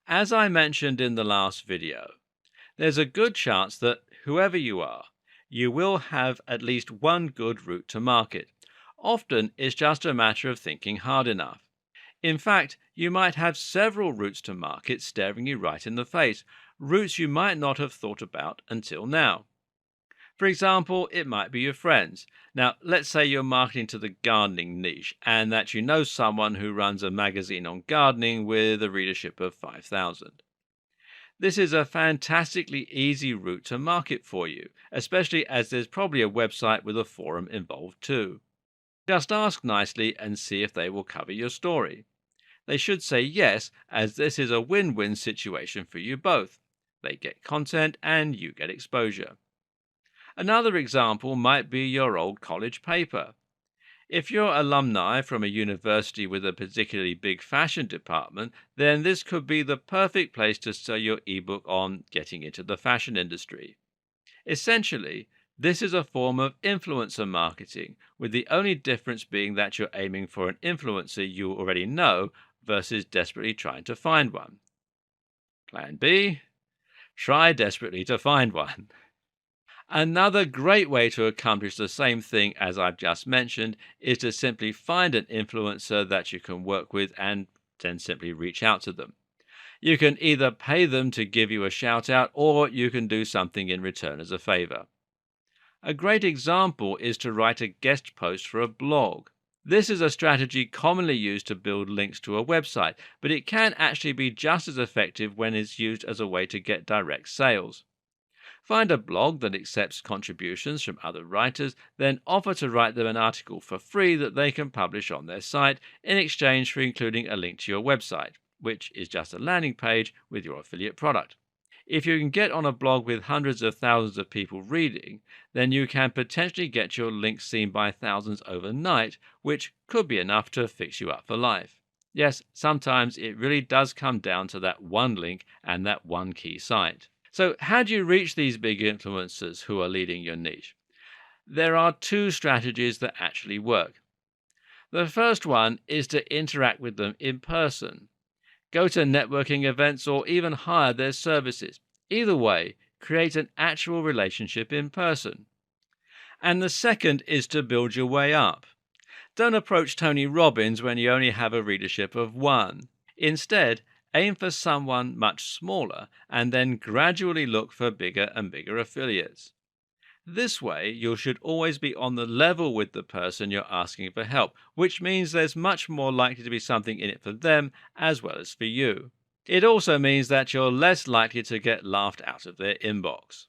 As I mentioned in the last video, there's a good chance that whoever you are, you will have at least one good route to market. Often it's just a matter of thinking hard enough. In fact, you might have several routes to market staring you right in the face, routes you might not have thought about until now. For example, it might be your friends. Now, let's say you're marketing to the gardening niche and that you know someone who runs a magazine on gardening with a readership of 5,000. This is a fantastically easy route to market for you, especially as there's probably a website with a forum involved too. Just ask nicely and see if they will cover your story. They should say yes, as this is a win-win situation for you both. They get content and you get exposure. Another example might be your old college paper. If you're alumni from a university with a particularly big fashion department, then this could be the perfect place to sell your ebook on getting into the fashion industry. Essentially, this is a form of influencer marketing, with the only difference being that you're aiming for an influencer you already know versus desperately trying to find one. Plan B: try desperately to find one. Another great way to accomplish the same thing as I've just mentioned is to simply find an influencer that you can work with and then simply reach out to them. You can either pay them to give you a shout out or you can do something in return as a favor. A great example is to write a guest post for a blog. This is a strategy commonly used to build links to a website, but it can actually be just as effective when it's used as a way to get direct sales. Find a blog that accepts contributions from other writers, then offer to write them an article for free that they can publish on their site in exchange for including a link to your website, which is just a landing page with your affiliate product. If you can get on a blog with hundreds of thousands of people reading, then you can potentially get your link seen by thousands overnight, which could be enough to fix you up for life. Yes, sometimes it really does come down to that one link and that one key site. So, how do you reach these big influencers who are leading your niche? There are two strategies that actually work. The first one is to interact with them in person. Go to networking events or even hire their services. Either way, create an actual relationship in person. And the second is to build your way up. Don't approach Tony Robbins when you only have a readership of one. Instead, aim for someone much smaller and then gradually look for bigger and bigger affiliates. This way, you should always be on the level with the person you're asking for help, which means there's much more likely to be something in it for them as well as for you. It also means that you're less likely to get laughed out of their inbox.